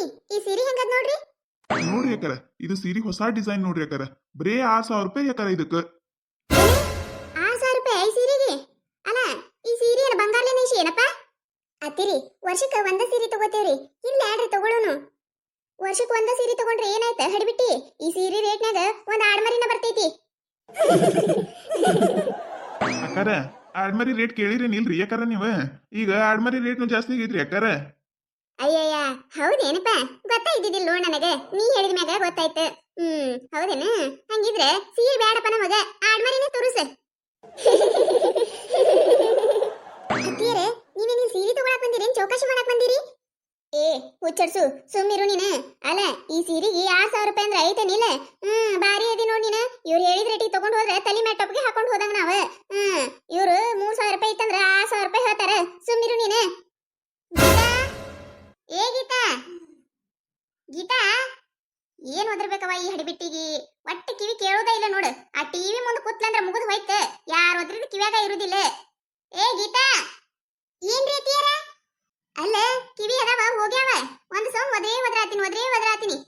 ಅತ್ತಿರಿ ಈ ಸೀರೆ ಹೆಂಗದ್ ನೋಡ್ರಿ. ನೋಡ್ರಿ ಯಾಕಾರ ಇದು ಸೀರೆ ಹೊಸ ಡಿಸೈನ್ ನೋಡ್ರಿ ಯಾಕಾರ ಬರೇ 6,000 ರೂಪಾಯಿ ಯಾಕಾರ ಇದಕ್ಕ. 6,000 ರೂಪಾಯಿ ಈ ಸೀರೆಗೆ. ಅಲ್ಲ ಈ ಸೀರೆ ಏನ ಬಂಗಾರಲೆ ನೇಶಿ ಏನಪ್ಪ. ಅತ್ತಿರಿ ವರ್ಷಕ್ಕೆ ಒಂದ ಸೀರೆ ತಗೋತೇವ್ರಿ, ಇಲ್ಲ ಯಾಡ್ರಿ ತಗೊಳ್ಳೋನು. ವರ್ಷಕ್ಕೆ ಒಂದ ಸೀರೆ ತಗೊಂಡ್ರೆ ಏನಾಯ್ತ ಹಡಿಬಿಟ್ಟಿ, ಈ ಸೀರೆ ರೇಟ್ನಾಗ ಒಂದ್ ಆಡ್ಮರಿನ ಬರ್ತೈತಿ. ಯಾಕಾರ ಆಡ್ಮರಿ ರೇಟ್ ಕೇಳಿರೇನಿಲ್ರಿ ಯಾಕಾರ ನೀವ? ಈಗ ಆಡ್ಮರಿ ರೇಟ್ನು ಜಾಸ್ತಿ ಆಗೈತ್ರಿ ಯಾಕಾರ. ಅಯ್ಯಯ್ಯ ಹೌದೇನಪ್ಪ, ಗೊತ್ತಾಯ್ತಿದ್ದಿಲ್ಲ ನೋಡ್ ನನಗ, ನೀ ಹೇಳಿದ ಮ್ಯಾಗ ಗೊತ್ತಾಯ್ತು. ಹೌದೇನ? ಹಂಗಿದ್ರೆ ಸೀರೆ ಬ್ಯಾಡಪ್ಪ ನಮಗ, ಆಡ್ಮರಿನೇ ತೋರಿಸ. ಅತ್ತಿಯರೇ ನೀವೇನು ಸೀರೆ ತಗೊಳಕ್ ಬಂದಿರೇನ್ ಚೌಕಾಶಿ ಮಾಡಕ್ ಬಂದಿರಿ? ಏ ಹುಚ್ಚಡ್ಸು ಸುಮ್ಮಿರು ನೀನ. ಅಲ್ಲ ಈ ಸೀರೆಗೆ 6,000 ರೂಪಾಯಿ ಅಂದ್ರೆ ಐತೇನಿಲ್ಲ? ಬಾರಿ ಅದಿ ನೋಡ್ ನೀನ. ಇವ್ರು ಹೇಳಿದ ರೇಟಿಗೆ ತಗೊಂಡ್ ಹೋದ್ರೆ ತಲೆ ಮೇಲೆ ಟೊಪ್ಗೆ ಹಾಕೊಂಡ್ ಹೋದಂಗ ನಾವ. ಇವ್ರು 3,000 ರೂಪಾಯಿ ಇತ್ತಂದ್ರ 6,000 ರೂಪಾಯಿ ಹೇಳ್ತಾರ. ಸುಮ್ಮಿರು ನೀನ. ಗೀತಾ, ಏ ಗೀತಾ, ಗೀತಾ ಏನ್ ಒದರ್ಬೇಕವ ಈ ಹಡಿಬಿಟ್ಟಿಗಿ? ಒಟ್ಟು ಕಿವಿ ಕೇಳೋದೇ ಇಲ್ಲ ನೋಡು. ಆ ಟಿವಿ ಮುಂದೆ ಕೂತ್ಲಂದ್ರ ಮುಗಿದ್ ಹೋಯ್ತ, ಯಾರು ಒದ್ರಿದ ಕಿವ್ಯಾಗ ಇರುದಿಲ್ಲ. ಏ ಗೀತಾ, ಏನ್ ರೀತಿಯರ? ಅಲ್ಲ ಕಿವಿ ಅದಾವ ಹೋಗ್ಯಾವ. ಒಂದ್ ಸೌಂಡ್ ಒದ್ರಾತೀನಿ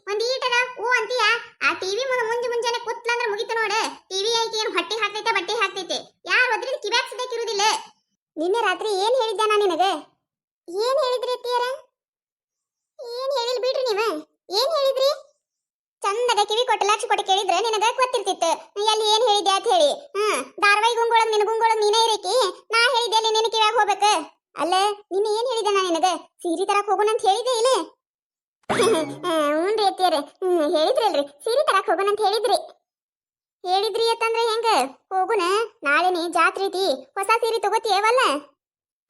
ಒಂದ್ ಈಟರ ಹೂ ಅಂತೀಯ. ಆ ಟಿವಿ ಮುಂಜಾನೆ ಕೂತ್ಲಂದ್ರ ಮುಗಿತು ನೋಡ. ಟಿವಿ ಐತಿ ಏನ್ ಹೊಟ್ಟಿ ಹಾಕ್ತೈತೆ ಬಟ್ಟೆ ಹಾಕ್ತೈತೆ, ಯಾರು ಒದ್ರಿದ ಕಿವ್ಯಾಗ ಸದಕ್ಕೆ ಇರುದಿಲ್ಲ. ನಿನ್ನೆ ರಾತ್ರಿ ಏನ್ ಹೇಳಿದ್ದೆ ನಾ ನಿನಗ? ಏನ್ ಹೇಳಿದ್ರಿ ಅತ್ತಿಯರ? ಏನ್ ಹೇಳಿಲ್ ಬಿಡ್ರಿ ನೀವ. ಏನ್ ಹೇಳಿದ್ರಿ? ಚಂದಗ ಕಿವಿ ಕೊಟ್ಟು ಲಕ್ಷ ಕೊಟ್ಟು ಕೇಳಿದ್ರೆ ನಿನಗ ಗೊತ್ತಿರ್ತಿತ್ತು ಎಲ್ಲಿ ಏನ್ ಹೇಳಿದ್ದೆ ಅಂತ ಹೇಳಿ. ಧಾರವಾಹಿ ಗುಂಗೊಳಗ್ ನಿನ್ನ ಗುಂಗೊಳಗ್ ನೀನೇ ಇರೈತಿ, ನಾ ಹೇಳಿದ್ದೆ ಅಲ್ಲಿ ನಿನ್ನ ಕಿವ್ಯಾಗ ಹೋಗ್ಬೇಕ. ಅಲ್ಲ ನಿನ್ನೆ ಏನ್ ಹೇಳಿದೆ ನಾ ನಿನಗ? ಸೀರೆ ತರಕ್ ಹೋಗೋಣ ಅಂತ ಹೇಳಿದ್ದೆ ಇಲ್ಲ? ಹ್ಞೂನ್ರಿ ಅತ್ತಿಯರ, ಹೇಳಿದ್ರಲ್ರಿ ಸೀರೆ ತರಕ್ ಹೋಗೋಣ ಅಂತ ಹೇಳಿದ್ರಿ. ಹೇಳಿದ್ರಿ ಅಂತಂದ್ರೆ ಹೆಂಗ ಹೋಗುನ? ನಾಳೆನಿ ಜಾತ್ರೆ ಐತಿ, ಹೊಸ ಸೀರೆ ತಗೋತಿಯವಲ್ಲ?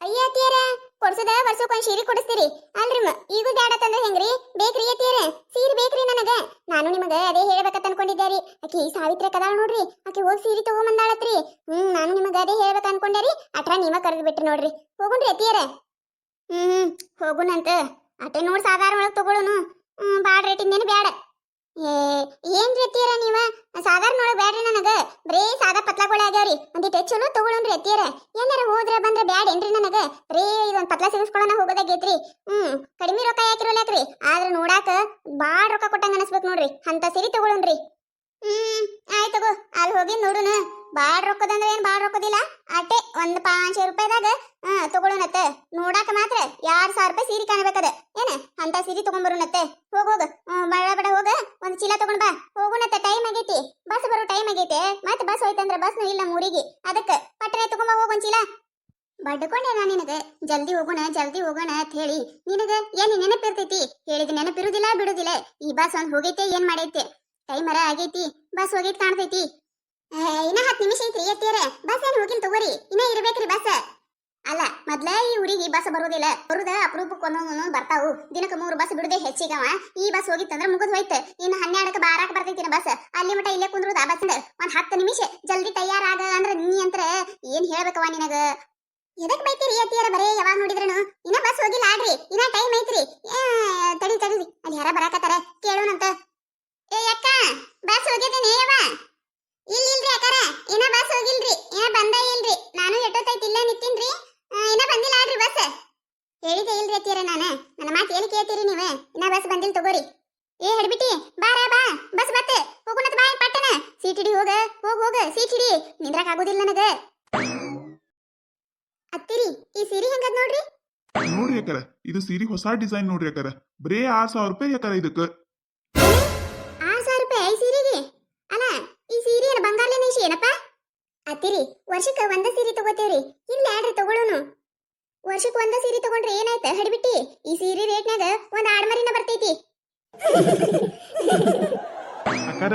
ಅಯ್ಯ ಅತ್ತಿಯರ ಕೊಡ್ಸದ ವರ್ಷಕ್ಕೊಂದ್ ಸೀರೆ ಕೊಡಿಸ್ತೀರಿ ಅಲ್ರಿ. ಈಗ ಬ್ಯಾಡತ್ತಂದ್ರೆ ಹೆಂಗ್ರಿ? ಬೇಕ್ರಿ ಅತ್ತಿಯರ, ಸೀರೆ ಬೇಕ್ರಿ ನನಗ. ನಾನು ನಿಮಗ ಅದೇ ಹೇಳ್ಬೇಕಂತ ಅನ್ಕೊಂಡಿದ್ದೆ ರೀ. ಆಕಿ ಸಾವಿತ್ರಿ ಕದಾಳ ನೋಡ್ರಿ, ಆಕಿ ಹೋಗಿ ಸೀರೆ ತಗೊಂಬಂದಾಳತ್ರಿ. ನಾನು ನಿಮಗ ಅದೇ ಹೇಳ್ಬೇಕ ಅನ್ಕೊಂಡೆ ರೀ. ಅಟ್ರ ನೀವ ಕರೆದು ಬಿಟ್ರಿ ನೋಡ್ರಿ. ಹೋಗುಣ್ರಿ ಅತ್ತಿಯರ. ಹೋಗುನಂತ. ಅಟೆ ನೋಡ್ ಸಾಧಾರಣ ಒಳಗ್ ತಗೊಳುನು. ಬಾಳ್ ರೇಟಿಂದೇನು ಬ್ಯಾಡ. ಏನ್ ರೀತಿಯರ ನೀವ? ಸಾಧಾರಣ ಒಳಗ್ ಬ್ಯಾಡ್ರಿ ನನಗ, ಬರೇ ಸಾದಾ ಪತ್ಲಾಗಳ ಆಗ್ಯಾವ್ರಿ. ಒಂದಿಟ್ಟು ಚಲೋ ತಗೊಳುನ್ರಿ ಅತ್ತಿಯರ. ಎಲ್ಲಾರ ಹೋದ್ರ ಬಂದ್ರ ಬ್ಯಾಡೇನ್ರಿ ನನಗ? ಬರೇ ಇದೊಂದ್ ಪತ್ಲಾ ಸಿಗಿಸ್ಕೊಳ್ಳೋಣ ಹೋಗೋದಾಗೈತ್ರಿ. ಕಡಿಮೆ ರೊಕ್ಕ ಯಾಕಿರೋಲ್ಯಾಕ್ರಿ, ಆದ್ರ ನೋಡಾಕ ಬಾಳ್ ರೊಕ್ಕ ಕೊಟ್ಟಂಗ ಅನಸ್ಬೇಕು ನೋಡ್ರಿ. ಅಂತ ಸೀರೆ ತಗೊಳುನ್ರಿ. ಆಯ್ತು ತಗೋ, ಅಲ್ಲಿ ಹೋಗಿ ನೋಡುನ. ಬಾಳ್ ರೊಕ್ಕದಂದ್ರೆ ಏನ್ ಬಾಳ್ ರೊಕ್ಕದಿಲ್ಲ, ಅಟೆ ಒಂದ್ 500 ರೂಪಾಯಿದಾಗ ತಗೊಳುನತ್ತ. ನೋಡಾಕ ಮಾತ್ರ 2,000 ರೂಪಾಯಿ ಸೀರೆ ಕಾಣಬೇಕದ ಏನ? ಅಂತ ಸೀರೆ ತಗೊಂಡ್ಬರುನತ್ತೆ. ಹೋಗ ಬಡ ಹೋಗ, ಒಂದ್ ಚೀಲ ತಗೊಂಡ್ ಬಾ. ಹೋಗುನತ್ತೆ, ಟೈಮ್ ಆಗೈತಿ, ಬಸ್ ಬರೋ ಟೈಮ್ ಆಗೈತೆ. ಮತ್ತೆ ಬಸ್ ಹೋಯ್ತಂದ್ರ ಬಸ್ನು ಇಲ್ಲ ಮೂರಿಗೆ, ಅದಕ್ಕ ಪಟ್ಟನೆ ತಗೊಂಬ ಹೋಗೊಂದ್ ಚೀಲ. ಬಡ್ಕೊಂಡೆ ನಾ ನಿನಗ ಜಲ್ದಿ ಹೋಗೋಣ ಅಂತ ಹೇಳಿ. ನಿನಗ ಏನ್ ನೆನಪಿರ್ತೈತಿ? ಹೇಳಿದ ನೆನಪಿರುದಿಲ್ಲ ಬಿಡುದಿಲ್ಲ. ಈ ಬಸ್ ಒಂದ್ ಹೋಗೈತೆ, ಏನ್ ಮಾಡೈತೆ? ಟೈಮರ ಆಗೈತಿ, ಬಸ್ ಹೋಗೈತಿ ಕಾಣ್ತೈತಿ. ಇನ್ನ 10 ನಿಮಿಷ ಐತ್ರಿ ಅತ್ತಿಯರ, ಬಸ್ ಏನ್ ಹೋಗಿಲ್ ತಗೋರಿ, ಇನ್ನ ಇರ್ಬೇಕ್ರಿ ಬಸ್. ಅಲ್ಲ ಮೊದ್ಲ ಈ ಊರಿಗೆ ಬಸ್ ಬರುದಿಲ್ಲ, ಬರುದ ಅಪರೂಪಕ್ಕೆ ಒಂದೊಂದು ಬರ್ತಾವು. ದಿನಕ್ಕೆ 3 ಬಸ್ ಬಿಡುದೇ ಹೆಚ್ಚಿಗವ. ಈ ಬಸ್ ಹೋಗಿತ್ತಂದ್ರ ಮುಗಿದ್ ಹೋಯ್ತು. ಇನ್ನು 12ಕ್ಕೆ ಬಾರಾಕ್ ಬರ್ತೈತಿನ ಬಸ್. ಅಲ್ಲಿ ಮಟ ಇಲ್ಲೇ ಕುಂದ್ರುದ ಆ ಬಸ್. ಒಂದ್ 10 ನಿಮಿಷ ಜಲ್ದಿ ತಯಾರಾಗ ಅಂದ್ರ ನೀ ಅಂತ್ರ ಏನ್ ಹೇಳ್ಬೇಕವ ನಿನಗ? ಎದಕ್ ಬೈತೀರಿ ಅತ್ತಿಯರ? ಬರೇ ಯಾವಾಗ ನೋಡಿದ್ರನು ಇನ್ನ ಬಸ್ ಹೋಗಿಲ್ಲ ಆಡ್ರಿ, ಇನ್ನ ಟೈಮ್ ಐತ್ರಿ. ತಡಿ ಅಲ್ಲಿ ಯಾರ ಬರಾಕತ್ತಾರ, ಕೇಳೋಣಂತ. ಏ ಅಕ್ಕ, ಬಸ್ ಹೋಗಿದ್ದೇನೆ ಯವ್ವ? ಇಲ್ರಿ ಅಕ್ಕಾರ, ಇನ್ನ ಬಸ್ ಹೋಗಿಲ್ರಿ, ಇನ್ನ ಬಂದ ಇಲ್ರಿ. ನಾನು ಎಷ್ಟೊತ್ತೈತಿ ಇಲ್ಲೇ ನಿಂತೀನ್ರಿ, ಇನ್ನ ಬಂದಿಲ್ಲ ಆಡ್ರಿ ಬಸ್. ಹೇಳಿದೆ ಇಲ್ರಿ ಅತ್ತಿಯರ ನನ್ನ ಮಾತು ಎಲ್ಲಿ ಕೇಳ್ತೀರಿ ನೀವು? ಇನ್ನ ಬಸ್ ಬಂದಿಲ್ಲ ತಗೋರಿ. ಏ ಹಿಡ್ಬಿಟ್ಟಿ ಬಾರ ಬಾ, ಬಸ್ ಬತ್ತೆ, ಹೋಗುನತ್ ಬಾ ಪಟ್ಟನ. ಸೀಟ್ ಹಿಡಿ, ಹೋಗ ಸೀಟ್ ಹಿಡಿ, ನಿಂದ್ರಕ್ ಆಗುದಿಲ್ಲ ನನಗ. ಅತ್ತಿರಿ ಈ ಸೀರೆ ಹೆಂಗದ್ ನೋಡ್ರಿ. ನೋಡ್ರಿ ಯಾಕಾರ ಇದು ಸೀರೆ ಹೊಸ ಡಿಸೈನ್ ನೋಡ್ರಿ ಯಾಕಾರ ಬರೇ 6,000 ರೂಪಾಯಿ ಯಾಕಾರ ಇದಕ್ಕ. 6,000 ರೂಪಾಯಿ ಈ ಸೀರೆಗೆ? ಅಲ್ಲ ಈ ಸೀರೆ ಏನ ಬಂಗಾರಲೆ ನೇಶಿ ಏನಪ್ಪ? ಅತ್ತಿರಿ ವರ್ಷಕ್ಕೆ ಒಂದ ಸೀರೆ ತಗೋತೇವ್ರಿ, ಇಲ್ಲ ಯಾಡ್ರಿ ತಗೊಳ್ಳೋನು. ವರ್ಷಕ್ಕೆ ಒಂದ ಸೀರೆ ತಗೊಂಡ್ರೆ ಏನಾಯ್ತ ಹಡಿಬಿಟ್ಟಿ, ಈ ಸೀರೆ ರೇಟ್ನಾಗ ಒಂದ್ ಆಡ್ಮರಿನ ಬರ್ತೈತಿ. ಯಾಕಾರ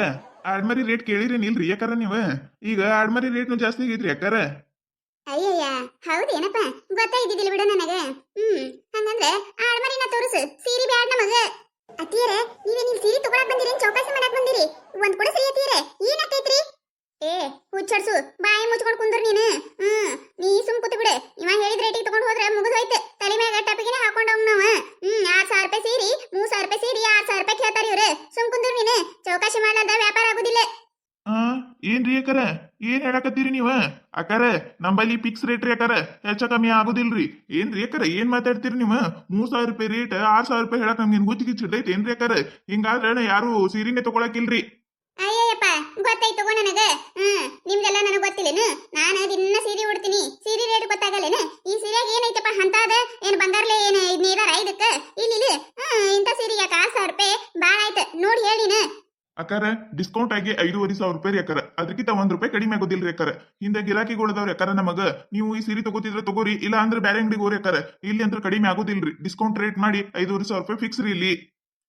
ಆಡ್ಮರಿ ರೇಟ್ ಕೇಳಿರೇನಿಲ್ರಿ ಯಾಕಾರ ನೀವ? ಈಗ ಆಡ್ಮರಿ ರೇಟ್ನು ಜಾಸ್ತಿ ಆಗೈತ್ರಿ ಯಾಕಾರ. ಅಯ್ಯಯ್ಯ ಹೌದೇನಪ್ಪ, ಗೊತ್ತಾಯ್ತಿದ್ದಿಲ್ಲ ಬಿಡು ನನಗ. ಹಂಗಂದ್ರೆ ಆಡ್ಮರಿನ ತೋರಿಸು, ಸೀರೆ ಬ್ಯಾಡ ನಮಗ. ಅತ್ತಿಯರ ನೀವೇನ್ ಇಲ್ಲಿ ಸೀರೆ ತಗೊಳಕ್ ಬಂದಿರೇನ್ ಚೌಕಾಸಿ ಮಾಡಕ್ ಬಂದಿರಿ? ಒಂದ್ ಕೊಡಸ್ರಿ ಅತ್ತಿಯರ, ಏನಾಗ್ತೈತ್ರಿ? ಏ ಹುಚ್ಚಡ್ಸು, ಬಾಯಿ ಮುಚ್ಕೊಂಡ್ ಕುಂದ್ರ ನೀನು. ನೀ ಸುಮ್ ಕೂತು ಬಿಡು. ಇವ ಹೇಳಿದ ರೇಟಿಗೆ ತಗೊಂಡ್ ಹೋದ್ರೆ ಮುಗಿದ್ ಹೋಯ್ತು. ತಲೆ ಮ್ಯಾಗ ಟಪಿಗೆನೆ ಹಾಕೊಂಡ್ ಹೋಗ್ ನಾವ. 2,000 ರೂಪಾಯಿ ಸೀರಿ, 3,000 ರೂಪಾಯಿ ಸೀರಿ, 6,000 ರೂಪಾಯಿ ಕೇಳ್ತಾರ ಇವ್ರು. ಸುಮ್ ಕುಂದ್ರ ನೀನು, ಚೌಕಾಸಿ ಮಾಡ್ಲಾರ್ದ ವ್ಯಾಪಾರ ಆಗುದಿಲ್ಲ. ಏನ್ರಿ ಯಾಕಾರ ಏನ್ ಹೇಳಕತ್ತೀರಿ ನೀವ ಅಕ್ಕಾರ ನಂಬಲ್ಲಿ ಫಿಕ್ಸ್ ರೇಟ್ ರೀ ಅಕ್ಕಾರ ಹೆಚ್ಚ ಕಮ್ಮಿ ಆಗುದಿಲ್ರಿ ಏನ್ರಿ ಅಕ್ಕಾರ ಏನ್ ಮಾತಾಡ್ತೀರಿ ನೀವ 3,000 ರೂಪಾಯಿ ರೇಟ್ 6,000 ರೂಪಾಯಿ ಹೇಳಕ್ ನಮ್ಗೇನ್ ಗುತ್ತಿಗೆ ಏನ್ರಿ ಅಕ್ಕಾರ ಹಿಂಗಾದ್ರೆ ಯಾರು ಸೀರಿನೇ ತಗೊಳಕಿಲ್ರಿ. ಅಯ್ಯಯ್ಯಪ್ಪ ಗೊತ್ತಾಯ್ತು ತಗೋ ನನಗ. ನಿಮ್ದೆಲ್ಲ ನನಗೆ ಗೊತ್ತಿಲ್ಲೇನು? ನಾನು ದಿನ ಸೀರೆ ಉಡ್ತೀನಿ, ಸೀರೆ ರೇಟ್ ಗೊತ್ತಾಗಲ್ಲೇನು? ಈ ಸೀರೆಗೆ ಏನೈತಪ್ಪ ಅಂತದ? ಏನ್ ಬಂಗಾರಲೆ ಏನ್ ನೀದಾರ ಇದಕ್ಕ? ಇಲ್ಲಿ ಇಂಥ ಸೀರೆಗೆ 6,000 ರೂಪಾಯಿ ಬಾಳ ಆಯ್ತು ನೋಡಿ ಹೇಳಿನ. ಅಕ್ಕಾರ ಡಿಸ್ಕೌಂಟ್ ಆಗಿ 5,500 ರೂಪಾಯಿ ರೀ ಅಕ್ಕಾರ, ಅದಕ್ಕಿಂತ ₹1 ಕಡಿಮೆ ಆಗೋದಿಲ್ರಿ ಅಕ್ಕಾರ. ಹಿಂದೆ ಗಿರಾಕಿಗಳದವ್ರಿ ಅಕ್ಕಾರ ನಮಗ, ನೀವು ಈ ಸೀರೆ ತಗೋತಿದ್ರೆ ತಗೋರಿ, ಇಲ್ಲ ಅಂದ್ರೆ ಬೇರೆ ಅಂಗಡಿಗೆ ಹೋರಿ ಅಕ್ಕಾರ, ಇಲ್ಲಿ ಅಂದ್ರೆ ಕಡಿಮೆ ಆಗೋದಿಲ್ರಿ. ಡಿಸ್ಕೌಂಟ್ ರೇಟ್ ಮಾಡಿ 5,500 ರೂಪಾಯಿ ಫಿಕ್ಸ್ ರೀ ಇಲ್ಲಿ.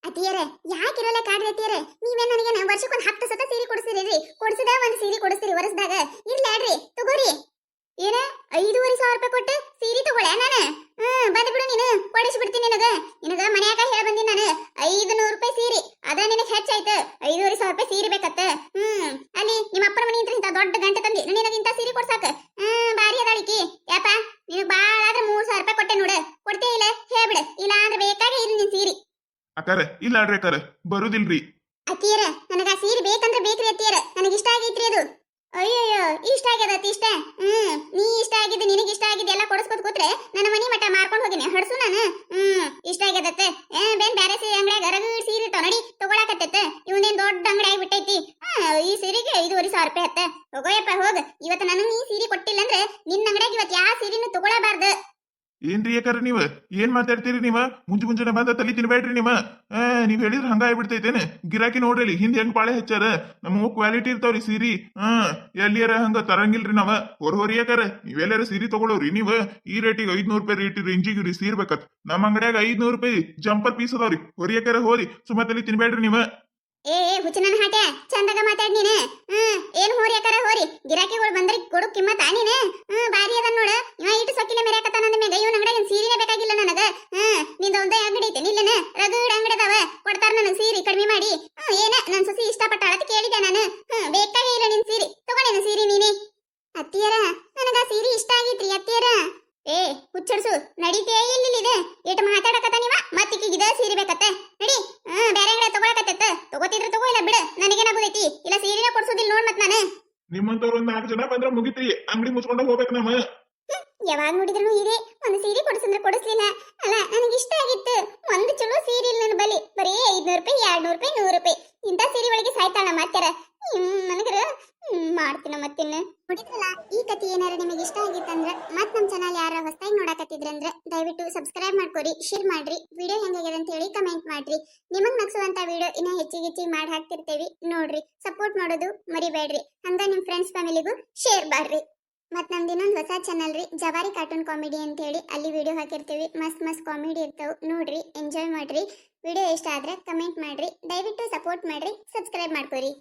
ಅತಿಯರೇ ಯಾಕಿರಲ್ಲ ಕಾಡ್ರಿ ಅತಿಯರೇ, ನೀವೇನ್ ನನಗೆ ವರ್ಷಕ್ಕೊಂದು 10 ಸತ ಸೀರೆ ಕೊಡಿಸ್ತೀರಿ, ಕೊಡಿಸದ ಒಂದು ಸೀರೆ ಕೊಡಿಸ್ತೀರಿ ವರ್ಷದಾಗ. ಇರ್ಲಾಡ್ರಿ ತಗೋರಿ. ಏನ 5,500 ರೂಪಾಯಿ ಕೊಟ್ಟು ಸೀರೆ ತಗೊಳ್ಳೆ ನಾನು? ಬಂದ್ಬಿಡು ನೀನು, ಕೊಡಿಸ್ಬಿಡ್ತೀನಿ ನಿನಗ ಮನ್ಯಾಗ ಹೇಳ ಬಂದಿನಿ ನಾನು. 500 ರೂಪಾಯಿ ಸೀರೆ ಅದ ನಿನಗೆ ಹೆಚ್ಚಾಯ್ತು, 5,500 ರೂಪಾಯಿ ಸೀರೆ ಬೇಕತ್ತ. ಅಲ್ಲಿ ನಿಮ್ಮ ಅಪ್ಪನ ಮನೆ ಇಂತ ದೊಡ್ಡ ಗಂಟೆ ತಂದಿ ನಿನಗಿಂತ ಸೀರೆ ಕೊಡ್ಸಾಕ ಬಾರಿ ಅದಾಳಿಕಿ. ಯಾಪ ನಿನಗ್ ಬಾಳ ಆದ್ರೆ 3,000 ರೂಪಾಯಿ ಕೊಟ್ಟೆ ನೋಡು, ಕೊಡ್ತೇ ಇಲ್ಲ ಹೇಳ್ಬಿಡು, ಇಲ್ಲ ಅಂದ್ರೆ ಬೇಕಾಗೆ ಇಲ್ಲ ನಿನ್ ಸೀರೆ. ಅಕ್ಕಾರ ಇಲ್ಲ ಆಡ್ರಿ ಅಕ್ಕಾರ ಬರುದಿಲ್ರಿ. ಅತ್ತಿಯರ ನನಗ ಸೀರೆ ಬೇಕಂದ್ರೆ ಬೇಕ್ರಿ ಅತ್ತಿಯರ, ನನಗೆ ಇಷ್ಟ ಆಗೈತ್ರಿ ಅದು. ಅಯ್ಯಯ್ಯೋ ಇಷ್ಟ ಆಗ್ಯದ ಅತಿ ಇಷ್ಟ. ನೀ ಇಷ್ಟ ಆಗಿದ್ದು ನಿನಗೆ ಇಷ್ಟ ಆಗಿದ್ದು ಎಲ್ಲ ಕೊಡಿಸ್ಕೊತ ಕೂತ್ರೆ ನನ್ನ ಮನಿ ಮಠ ಮಾರ್ಕೊಂಡು ಹೋಗಿನಿ ಹಡ್ಸು ನಾನು. ಇಷ್ಟ ಆಗ್ಯದತ್ತೆ. ಬೇನ್ ಬ್ಯಾರೆ ಅಂಗಡಿಯಾಗ ರಗಡ್ ಸೀರೆ ಇರ್ತಾವ ನೋಡಿ ತಗೊಳಕತ್ತೈತೆ. ಇವನೇನ್ ದೊಡ್ಡ ಅಂಗಡಿ ಆಗ್ಬಿಟ್ಟೈತಿ. ಈ ಸೀರೆಗೆ 5,500 ರೂಪಾಯಿ ಅತ್ತ. ಹೋಗೋಯಪ್ಪ ಹೋಗ, ಇವತ್ತು ನನಗೆ ನೀ ಸೀರೆ ಕೊಟ್ಟಿಲ್ಲ ಅಂದ್ರೆ ನಿನ್ನ ಅಂಗಡಿಯಾಗ ಇವತ್ತು ಯಾವ ಸೀರೆನೂ ತಗೊಳಬಾರ್ದು. ಏನ್ರಿ ಯಾಕಾರ ನೀವ ಏನ್ ಮಾತಾಡ್ತೀರಿ ನೀವ? ಮುಂಜಾನೆ ಬಂದ ತಲಿ ತಿನ್ಬೇಡ್ರಿ ನೀವ. ನೀವ್ ಹೇಳಿದ್ರ ಹಂಗ ಆಗ್ಬಿಡ್ತೈತೇನೆ. ಗಿರಾಕಿ ನೋಡ್ರಿ ಹಿಂದ್ ಹೆಂಗ್ ಪಾಳೆ ಹೆಚ್ಚಾರ. ನಮ್ಮ ಕ್ವಾಲಿಟಿ ಇರ್ತಾವ್ರಿ ಸೀರಿ. ಎಲ್ಲಿಯಾರ ಹಂಗ ತರಂಗಿಲ್ರಿ ನಾವ. ಹೊರಿ ಯಾಕಾರ ನೀವೆಲ್ಲಾರ ಸೀರೆ ತಗೊಳೋರಿ ನೀವ. ಈ ರೇಟಿಗೆ 500 ರೂಪಾಯಿ ರೇಟ್ ರೇಂಜಿಗೆ ಸೀರ್ಬೇಕತ್. ನಮ್ಮ ಅಂಗಡಿಯಾಗ 500 ರೂಪಾಯಿ ಜಂಪರ್ ಪೀಸ್ ಅದಾವ್ರಿ. ಹೊರಿಯಾಕಾರ ಹೋರಿ, ಸುಮ್ಮ ತಲಿ ತಿನ್ಬೇಡ್ರಿ ನೀವ. ಏ ಹುಚ್ಚ ನನ್ನ ಹಾಟೆ ಚಂದಾಗ ಮಾತಾಡ್ ನೀನು. ಏನ್ ಹೋರಿ ಯಾಕಾರ ಹೋರಿ, ಗಿರಾಕಿಗಳು ಬಂದ್ರೆ ಕೊಡು ಕಿಮ್ಮತ್ತ ನೀನು. ಬಾರಿ ಅದ ನೋಡ, ಇವ ಇಟ್ಟು ಸೊಕ್ಕಿಲೆ ಮೆರೆಕತ್ತಾನ ಅಂದ ಮ್ಯಾಗ ಇವ್ನ ಅಂಗಡಿಯಾಗ ಸೀರೆನೇ ಬೇಕಾಗಿಲ್ಲ ನನಗ. ನಿಂದ ಒಂದೇ ಅಂಗಡಿ ಐತೆ ನಿಲ್ಲನ, ರಗಡ್ ಅಂಗಡಿ ಅದಾವ, ಕೊಡ್ತಾರ ನನಗೆ ಸೀರೆ ಕಡಿಮೆ ಮಾಡಿ. ಏನ ನನ್ ಸೊಸಿ ಇಷ್ಟಪಟ್ಟಾಳ ಅಂತ ಕೇಳಿದೆ ನಾನು. ಬೇಕಾಗೇ ಇಲ್ಲ ನಿನ್ ಸೀರೆ, ತಗೊಳ್ಳೇನ ಸೀರೆ ನೀನೆ. ಅತ್ತಿಯರ ನನಗ ಸೀರೆ ಇಷ್ಟ ಆಗೈತ್ರಿ ಅತ್ತಿಯರ. ಏ ಹುಚ್ಚಡ್ಸು ನಡೀತೇ ಇಲ್ಲಿದೆ ಏಟ ಮಾತಾಡಕತ್ತ ನೀವ. ಮತ್ತಿಕ್ಕಿಗಿದ ಸೀರೆ ಬೇಕತ್ತ ನಡಿ. ಬೇರೆ ಅಂಗಡಿ ತಗೊಳಕತ್ತ, ತಗೋತಿದ್ರೆ ತಗೋ, ಇಲ್ಲ ಬಿಡ, ನನಗೇನಾಗೋದೈತಿ. ಇಲ್ಲ ಸೀರೆನ ಕೊಡ್ಸೋದಿಲ್ಲ ನೋಡ್ ಮತ್ ನಾನು. ನಿಮ್ಮಂತವ್ರ 4 ಜನ ಬಂದ್ರ ಮುಗಿತ್ರಿ, ಅಂಗಡಿ ಮುಚ್ಕೊಂಡ ಹೋಗ್ಬೇಕು ನಮ್ಮ. ಯಾವಾಗ ನೋಡಿದ್ರು ಇದೆ ಒಂದು ಸೀರೆ ಕೊಡಿಸಂದ್ರೆ ಕೊಡಿಸ್ಲಿಲ್ಲ. ಅಲ್ಲ ನನಗೆ ಇಷ್ಟ ಆಗಿತ್ತು, ಒಂದು ಚಲೋ ಸೀರೆ ಇಲ್ಲ ನನ್ನ ಬಲಿ. ಬರೀ 500 ರೂಪಾಯಿ 200 ರೂಪಾಯಿ 100 ರೂಪಾಯಿ ಇಂಥ ಸೀರೆ ಒಳಗೆ ಸಾಯ್ತಾಳ ಮಾತ್ಯಾರ. ನನಗರ ಮಾಡ್ತೀನ ಮತ್ತಿನ್ನ. ನೋಡಿದ್ರಲ್ಲ, ಈ ಕಥೆ ಏನಾರ ನಿಮಗೆ ಇಷ್ಟ ಆಗಿತ್ತಂದ್ರೆ ಮತ್ ನಮ್ಮ ಚಾನಲ್ ಯಾರ ಹೊಸದಾಗಿ ನೋಡಕತ್ತಿದ್ರಂದ್ರೆ ದಯವಿಟ್ಟು ಸಬ್ಸ್ಕ್ರೈಬ್ ಮಾಡ್ಕೊರಿ, ಶೇರ್ ಮಾಡ್ರಿ, ವಿಡಿಯೋ ಹೆಂಗಾಗ್ಯದ ಅಂತ ಹೇಳಿ ಕಮೆಂಟ್ ಮಾಡ್ರಿ. ನಿಮಗ್ ನಗ್ಸುವಂತ ವಿಡಿಯೋ ಇನ್ನ ಹೆಚ್ಚಿಗೆ ಮಾಡಿ ಹಾಕ್ತಿರ್ತೇವಿ ನೋಡ್ರಿ. ಸಪೋರ್ಟ್ ಮಾಡೋದು ಮರಿಬೇಡ್ರಿ. ಹಂಗ ನಿಮ್ ಫ್ರೆಂಡ್ಸ್ ಫ್ಯಾಮಿಲಿಗೂ ಶೇರ್ ಮಾಡ್ರಿ. ಮತ್ ನಮ್ದು ಇನ್ನೊಂದು ಹೊಸ ಚಾನಲ್ ರೀ, ಜವಾರಿ ಕಾರ್ಟೂನ್ ಕಾಮಿಡಿ ಅಂತ ಹೇಳಿ, ಅಲ್ಲಿ ವಿಡಿಯೋ ಹಾಕಿರ್ತೀವಿ. ಮಸ್ತ್ ಕಾಮಿಡಿ ಇರ್ತಾವ, ನೋಡ್ರಿ, ಎಂಜಾಯ್ ಮಾಡ್ರಿ. ವಿಡಿಯೋ ಇಷ್ಟ ಆದ್ರೆ ಕಮೆಂಟ್ ಮಾಡ್ರಿ, ದಯವಿಟ್ಟು ಸಪೋರ್ಟ್ ಮಾಡ್ರಿ, ಸಬ್ಸ್ಕ್ರೈಬ್ ಮಾಡ್ಕೊರಿ.